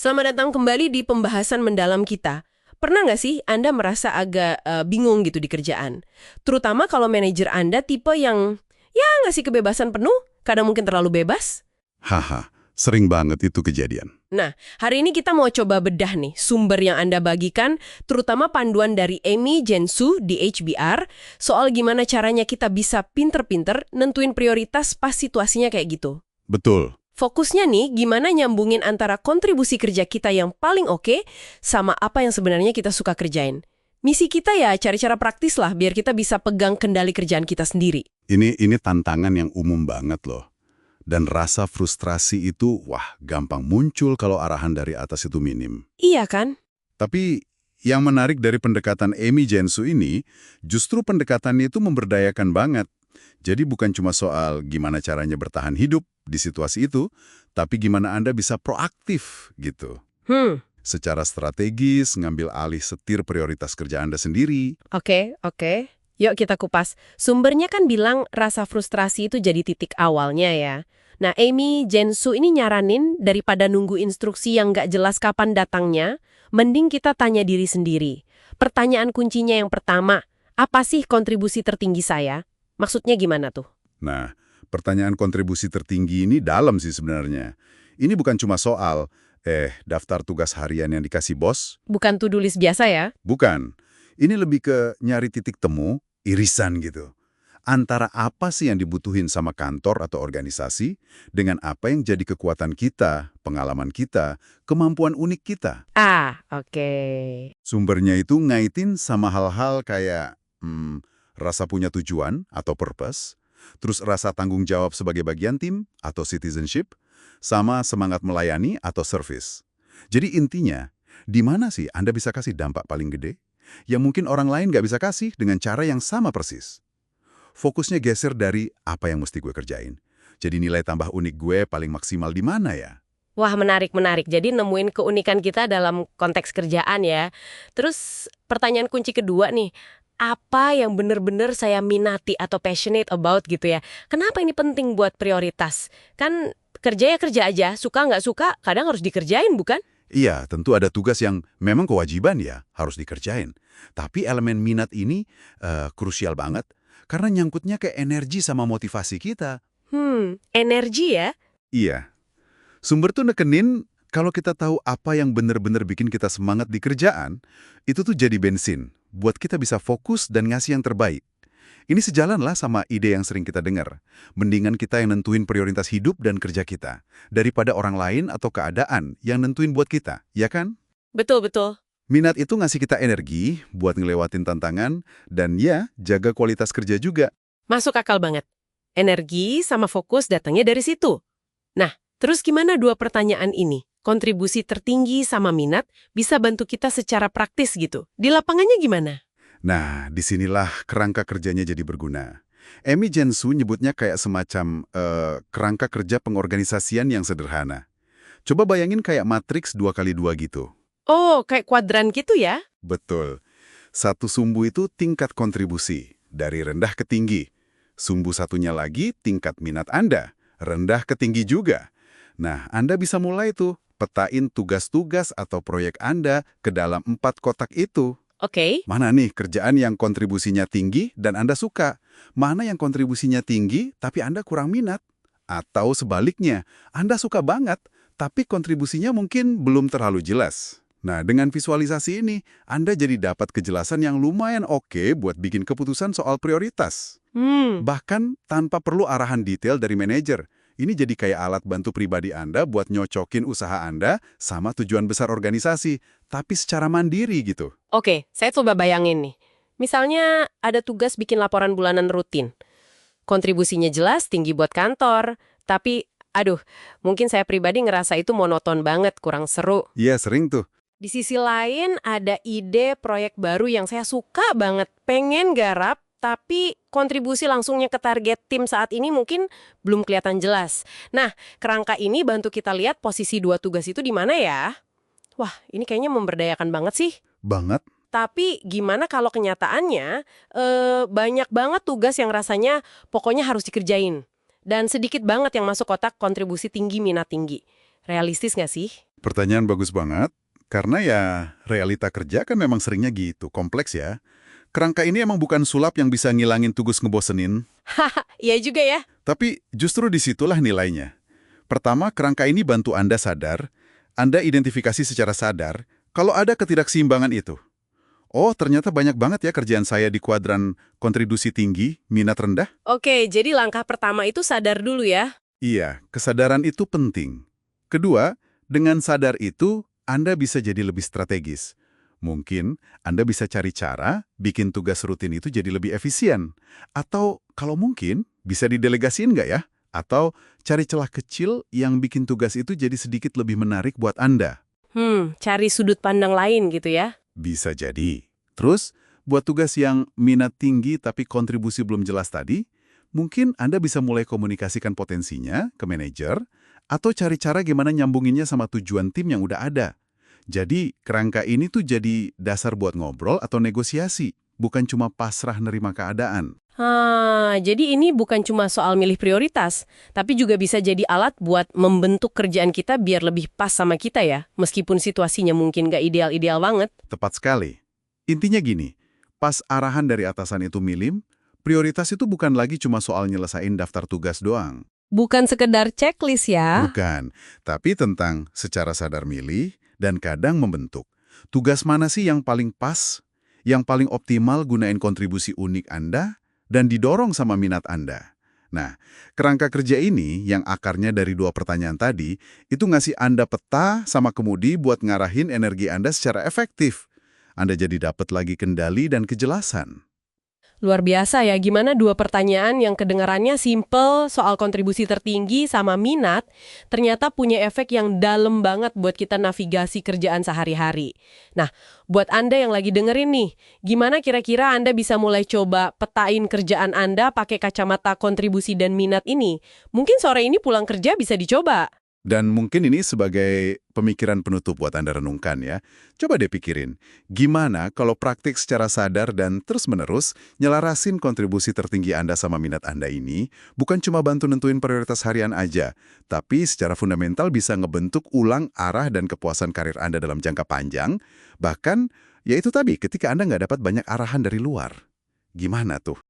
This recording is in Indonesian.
Selamat datang kembali di pembahasan mendalam kita. Pernah nggak sih Anda merasa agak bingung gitu di kerjaan? Terutama kalau manajer Anda tipe yang ya ngasih kebebasan penuh, kadang mungkin terlalu bebas? Haha, sering banget itu kejadian. Nah, hari ini kita mau coba bedah nih sumber yang Anda bagikan, terutama panduan dari Amy Jensu di HBR, soal gimana caranya kita bisa pinter-pinter nentuin prioritas pas situasinya kayak gitu. Betul. Fokusnya nih, gimana nyambungin antara kontribusi kerja kita yang paling oke sama apa yang sebenarnya kita suka kerjain. Misi kita ya cari cara praktis lah biar kita bisa pegang kendali kerjaan kita sendiri. Ini tantangan yang umum banget loh. Dan rasa frustrasi itu, wah, gampang muncul kalau arahan dari atas itu minim. Iya kan? Tapi yang menarik dari pendekatan Amy Jensu ini, justru pendekatannya itu memberdayakan banget. Jadi bukan cuma soal gimana caranya bertahan hidup di situasi itu, tapi gimana Anda bisa proaktif gitu. Secara strategis, ngambil alih setir prioritas kerja Anda sendiri. Oke. Yuk kita kupas. Sumbernya kan bilang rasa frustrasi itu jadi titik awalnya ya. Nah, Amy Jensu ini nyaranin daripada nunggu instruksi yang nggak jelas kapan datangnya, mending kita tanya diri sendiri. Pertanyaan kuncinya yang pertama, apa sih kontribusi tertinggi saya? Maksudnya gimana tuh? Nah, pertanyaan kontribusi tertinggi ini dalam sih sebenarnya. Ini bukan cuma soal, daftar tugas harian yang dikasih bos. Bukan to-do list biasa ya? Bukan. Ini lebih ke nyari titik temu, irisan gitu. Antara apa sih yang dibutuhin sama kantor atau organisasi, dengan apa yang jadi kekuatan kita, pengalaman kita, kemampuan unik kita. Oke. Sumbernya itu ngaitin sama hal-hal kayak rasa punya tujuan atau purpose, terus rasa tanggung jawab sebagai bagian tim atau citizenship, sama semangat melayani atau service. Jadi intinya, di mana sih Anda bisa kasih dampak paling gede? Yang mungkin orang lain nggak bisa kasih dengan cara yang sama persis. Fokusnya geser dari apa yang mesti gue kerjain. Jadi nilai tambah unik gue paling maksimal di mana ya? Wah, menarik. Jadi nemuin keunikan kita dalam konteks kerjaan ya. Terus pertanyaan kunci kedua nih, apa yang benar-benar saya minati atau passionate about gitu ya? Kenapa ini penting buat prioritas? Kan kerja ya kerja aja, suka nggak suka, kadang harus dikerjain bukan? Iya, tentu ada tugas yang memang kewajiban ya, harus dikerjain. Tapi elemen minat ini krusial banget, karena nyangkutnya ke energi sama motivasi kita. Energi ya? Iya. Sumber tuh nekenin, kalau kita tahu apa yang benar-benar bikin kita semangat di kerjaan, itu tuh jadi bensin, buat kita bisa fokus dan ngasih yang terbaik. Ini sejalan lah sama ide yang sering kita dengar. Mendingan kita yang nentuin prioritas hidup dan kerja kita, daripada orang lain atau keadaan yang nentuin buat kita, ya kan? Betul. Minat itu ngasih kita energi buat ngelewatin tantangan, dan ya, jaga kualitas kerja juga. Masuk akal banget. Energi sama fokus datangnya dari situ. Nah, terus gimana dua pertanyaan ini? Kontribusi tertinggi sama minat bisa bantu kita secara praktis gitu. Di lapangannya gimana? Nah, disinilah kerangka kerjanya jadi berguna. Amy Jensu nyebutnya kayak semacam kerangka kerja pengorganisasian yang sederhana. Coba bayangin kayak matriks 2x2 gitu. Oh, kayak kuadran gitu ya? Betul. Satu sumbu itu tingkat kontribusi, dari rendah ke tinggi. Sumbu satunya lagi tingkat minat Anda, rendah ke tinggi juga. Nah, Anda bisa mulai tuh petain tugas-tugas atau proyek Anda ke dalam 4 kotak itu. Oke. Mana nih kerjaan yang kontribusinya tinggi dan Anda suka? Mana yang kontribusinya tinggi tapi Anda kurang minat? Atau sebaliknya, Anda suka banget tapi kontribusinya mungkin belum terlalu jelas. Nah, dengan visualisasi ini, Anda jadi dapat kejelasan yang lumayan oke buat bikin keputusan soal prioritas. Bahkan tanpa perlu arahan detail dari manajer. Ini jadi kayak alat bantu pribadi Anda buat nyocokin usaha Anda sama tujuan besar organisasi, tapi secara mandiri gitu. Oke, saya coba bayangin nih. Misalnya ada tugas bikin laporan bulanan rutin. Kontribusinya jelas, tinggi buat kantor. Tapi, mungkin saya pribadi ngerasa itu monoton banget, kurang seru. Iya, sering tuh. Di sisi lain, ada ide proyek baru yang saya suka banget. Pengen garap, tapi kontribusi langsungnya ke target tim saat ini mungkin belum kelihatan jelas. Nah, kerangka ini bantu kita lihat posisi dua tugas itu di mana ya? Wah, ini kayaknya memberdayakan banget sih. Banget. Tapi gimana kalau kenyataannya banyak banget tugas yang rasanya pokoknya harus dikerjain. Dan sedikit banget yang masuk kotak kontribusi tinggi, minat tinggi. Realistis nggak sih? Pertanyaan bagus banget, karena ya realita kerja kan memang seringnya gitu, kompleks ya. Kerangka ini emang bukan sulap yang bisa ngilangin tugas ngebosenin, Haha, iya juga ya. tapi justru disitulah nilainya. Pertama, kerangka ini bantu Anda sadar, Anda identifikasi secara sadar, kalau ada ketidakseimbangan itu. Oh, ternyata banyak banget ya kerjaan saya di kuadran kontribusi tinggi, minat rendah. Oke, jadi langkah pertama itu sadar dulu ya. Iya, kesadaran itu penting. Kedua, dengan sadar itu, Anda bisa jadi lebih strategis. Mungkin Anda bisa cari cara bikin tugas rutin itu jadi lebih efisien. Atau kalau mungkin, bisa didelegasiin nggak ya? Atau cari celah kecil yang bikin tugas itu jadi sedikit lebih menarik buat Anda. Cari sudut pandang lain gitu ya. Bisa jadi. Terus, buat tugas yang minat tinggi tapi kontribusi belum jelas tadi, mungkin Anda bisa mulai komunikasikan potensinya ke manajer, atau cari cara gimana nyambunginnya sama tujuan tim yang udah ada. Jadi, kerangka ini tuh jadi dasar buat ngobrol atau negosiasi, bukan cuma pasrah nerima keadaan. Jadi ini bukan cuma soal milih prioritas, tapi juga bisa jadi alat buat membentuk kerjaan kita biar lebih pas sama kita ya, meskipun situasinya mungkin nggak ideal-ideal banget. Tepat sekali. Intinya gini, pas arahan dari atasan itu milim, prioritas itu bukan lagi cuma soal nyelesain daftar tugas doang. Bukan sekedar checklist ya. Bukan, tapi tentang secara sadar milih dan kadang membentuk. Tugas mana sih yang paling pas, yang paling optimal gunain kontribusi unik Anda, dan didorong sama minat Anda. Nah, kerangka kerja ini yang akarnya dari dua pertanyaan tadi, itu ngasih Anda peta sama kemudi buat ngarahin energi Anda secara efektif. Anda jadi dapat lagi kendali dan kejelasan. Luar biasa ya, gimana dua pertanyaan yang kedengarannya simple soal kontribusi tertinggi sama minat, ternyata punya efek yang dalam banget buat kita navigasi kerjaan sehari-hari. Nah, buat Anda yang lagi dengerin nih, gimana kira-kira Anda bisa mulai coba petain kerjaan Anda pakai kacamata kontribusi dan minat ini? Mungkin sore ini pulang kerja bisa dicoba. Dan mungkin ini sebagai pemikiran penutup buat Anda renungkan ya. Coba deh pikirin, gimana kalau praktik secara sadar dan terus-menerus nyelarasin kontribusi tertinggi Anda sama minat Anda ini, bukan cuma bantu nentuin prioritas harian aja, tapi secara fundamental bisa ngebentuk ulang arah dan kepuasan karir Anda dalam jangka panjang, bahkan, ya itu tadi, ketika Anda nggak dapat banyak arahan dari luar. Gimana tuh?